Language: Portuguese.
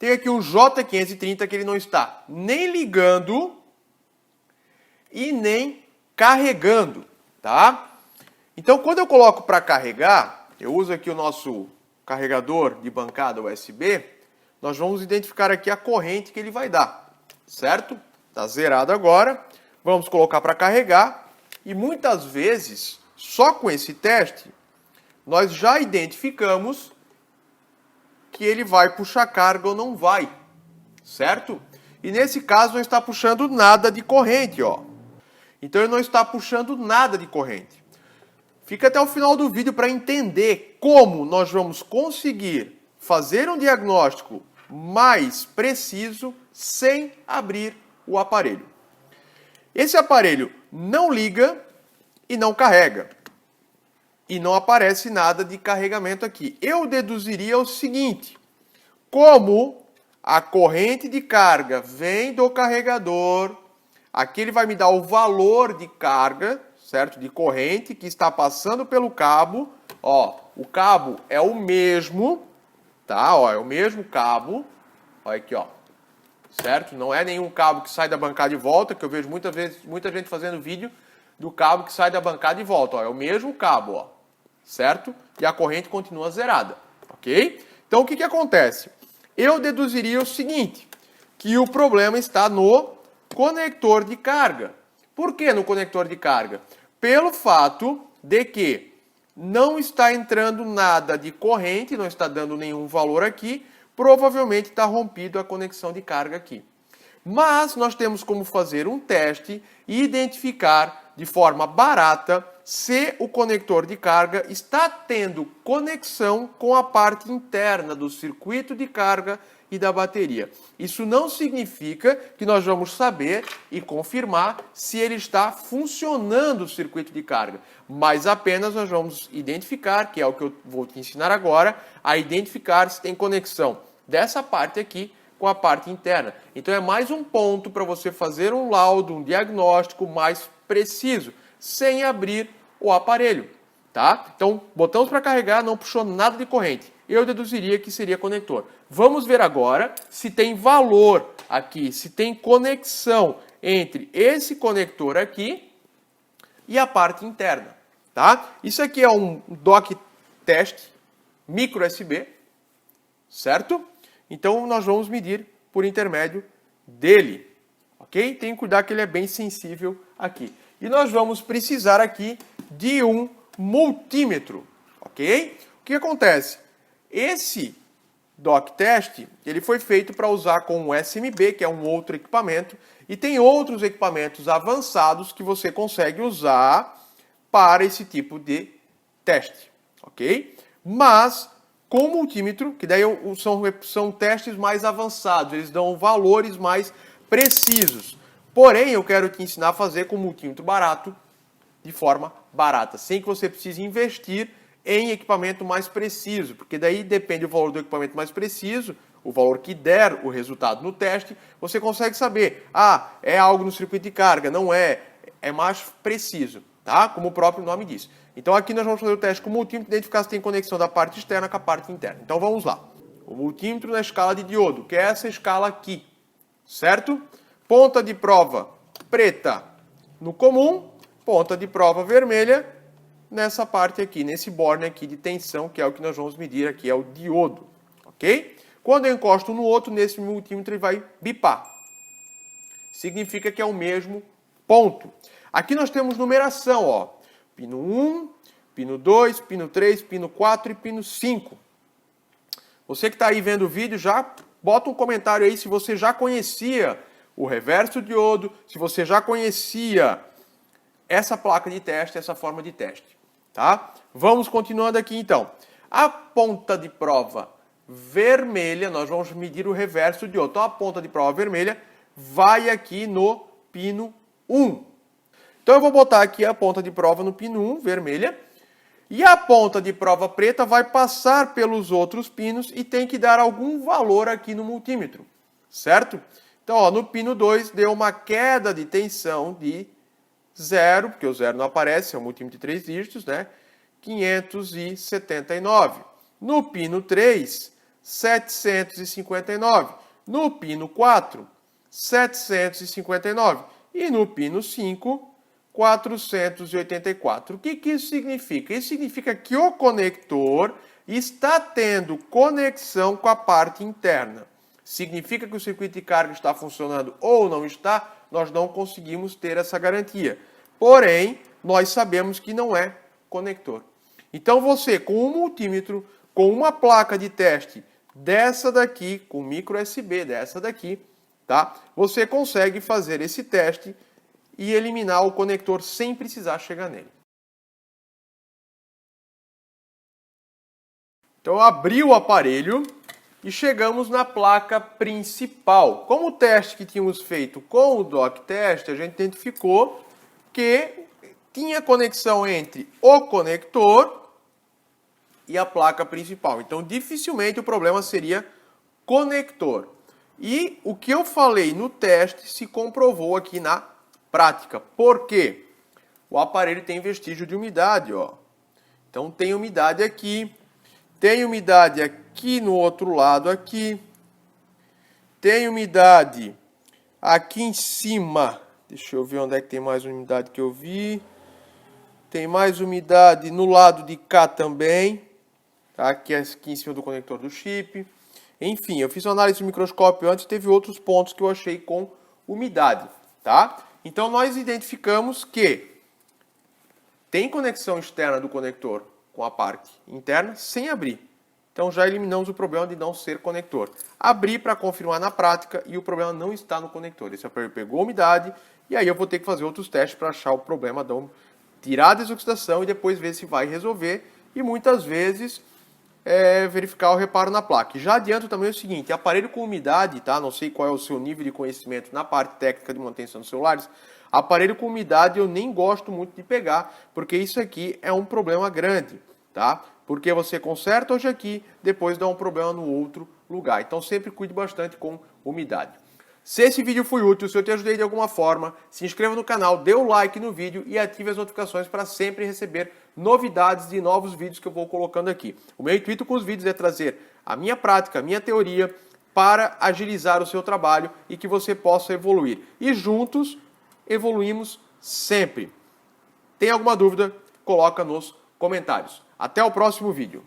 tem aqui um J530 que ele não está nem ligando e nem carregando, tá? Então, quando eu coloco para carregar, eu uso aqui o nosso carregador de bancada USB, nós vamos identificar aqui a corrente que ele vai dar, certo? Está zerado agora, vamos colocar para carregar e muitas vezes, só com esse teste, nós já identificamos que ele vai puxar carga ou não vai, certo? E nesse caso não está puxando nada de corrente, ó. Então ele não está puxando nada de corrente. Fica até o final do vídeo para entender como nós vamos conseguir fazer um diagnóstico mais preciso sem abrir o aparelho. Esse aparelho não liga e não carrega. E não aparece nada de carregamento aqui. Eu deduziria o seguinte: como a corrente de carga vem do carregador, aqui ele vai me dar o valor de carga, certo? De corrente que está passando pelo cabo. Ó, o cabo é o mesmo, tá? Ó, é o mesmo cabo. Olha aqui, ó. Certo? Não é nenhum cabo que sai da bancada e volta, que eu vejo muita gente fazendo vídeo do cabo que sai da bancada e volta. Ó, é o mesmo cabo, ó. Certo? E a corrente continua zerada, ok? Então, o que acontece? Eu deduziria o seguinte, que o problema está no conector de carga. Por que no conector de carga? Pelo fato de que não está entrando nada de corrente, não está dando nenhum valor aqui, provavelmente está rompido a conexão de carga aqui. Mas nós temos como fazer um teste e identificar de forma barata se o conector de carga está tendo conexão com a parte interna do circuito de carga e da bateria. Isso não significa que nós vamos saber e confirmar se ele está funcionando o circuito de carga, mas apenas nós vamos identificar, que é o que eu vou te ensinar agora, a identificar se tem conexão dessa parte aqui com a parte interna. Então é mais um ponto para você fazer um laudo, um diagnóstico mais preciso, sem abrir o aparelho, tá? Então, botamos para carregar, não puxou nada de corrente. Eu deduziria que seria conector. Vamos ver agora se tem valor aqui, se tem conexão entre esse conector aqui e a parte interna, tá? Isso aqui é um dock test micro USB, certo? Então, nós vamos medir por intermédio dele, ok? Tem que cuidar que ele é bem sensível aqui. E nós vamos precisar aqui de um multímetro, ok? O que acontece? Esse dock test, ele foi feito para usar com o SMB, que é um outro equipamento, e tem outros equipamentos avançados que você consegue usar para esse tipo de teste, ok? Mas com o multímetro, que daí são testes mais avançados, eles dão valores mais precisos. Porém, eu quero te ensinar a fazer com multímetro barato, de forma barata, sem que você precise investir em equipamento mais preciso, porque daí depende do valor do equipamento mais preciso, o valor que der o resultado no teste, você consegue saber, é algo no circuito de carga, não é, é mais preciso, tá? Como o próprio nome diz. Então aqui nós vamos fazer o teste com o multímetro, identificar se tem conexão da parte externa com a parte interna. Então vamos lá. O multímetro na escala de diodo, que é essa escala aqui, certo? Ponta de prova preta no comum, ponta de prova vermelha nessa parte aqui, nesse borne aqui de tensão, que é o que nós vamos medir aqui, é o diodo, ok? Quando eu encosto no outro, nesse multímetro ele vai bipar. Significa que é o mesmo ponto. Aqui nós temos numeração, ó. Pino 1, pino 2, pino 3, pino 4 e pino 5. Você que está aí vendo o vídeo, já bota um comentário aí se você já conhecia o reverso diodo, se você já conhecia essa placa de teste, essa forma de teste, tá? Vamos continuando aqui então. A ponta de prova vermelha, nós vamos medir o reverso diodo. Então a ponta de prova vermelha vai aqui no pino 1. Então eu vou botar aqui a ponta de prova no pino 1, vermelha, e a ponta de prova preta vai passar pelos outros pinos e tem que dar algum valor aqui no multímetro, certo? Então, ó, no pino 2 deu uma queda de tensão de 0, porque o 0 não aparece, é um multímetro de 3 dígitos, né? 579. No pino 3 759. No pino 4, 759. E no pino 5, 484. O que isso significa? Isso significa que o conector está tendo conexão com a parte interna. Significa que o circuito de carga está funcionando ou não está? Nós não conseguimos ter essa garantia. Porém, nós sabemos que não é conector. Então você, com um multímetro, com uma placa de teste dessa daqui, com micro USB dessa daqui, tá? Você consegue fazer esse teste e eliminar o conector sem precisar chegar nele. Então eu abri o aparelho e chegamos na placa principal. Como o teste que tínhamos feito com o dock test, a gente identificou que tinha conexão entre o conector e a placa principal. Então dificilmente o problema seria conector. E o que eu falei no teste se comprovou aqui na prática. Por quê? O aparelho tem vestígio de umidade, ó. Então tem umidade aqui, tem umidade aqui no outro lado aqui, tem umidade aqui em cima. Deixa eu ver onde é que tem mais umidade que eu vi. Tem mais umidade no lado de cá também, tá? Aqui em cima do conector do chip. Enfim, eu fiz uma análise do microscópio antes, teve outros pontos que eu achei com umidade, tá? Então nós identificamos que tem conexão externa do conector com a parte interna sem abrir. Então já eliminamos o problema de não ser conector. Abri para confirmar na prática e o problema não está no conector. Esse aparelho pegou umidade e aí eu vou ter que fazer outros testes para achar o problema, tirar a desoxidação e depois ver se vai resolver. E muitas vezes verificar o reparo na placa. Já adianto também o seguinte, aparelho com umidade, tá? Não sei qual é o seu nível de conhecimento na parte técnica de manutenção dos celulares, aparelho com umidade eu nem gosto muito de pegar, porque isso aqui é um problema grande, tá? Porque você conserta hoje aqui, depois dá um problema no outro lugar. Então sempre cuide bastante com umidade. Se esse vídeo foi útil, se eu te ajudei de alguma forma, se inscreva no canal, dê o like no vídeo e ative as notificações para sempre receber novidades de novos vídeos que eu vou colocando aqui. O meu intuito com os vídeos é trazer a minha prática, a minha teoria, para agilizar o seu trabalho e que você possa evoluir. E juntos, evoluímos sempre. Tem alguma dúvida? Coloca nos comentários. Até o próximo vídeo.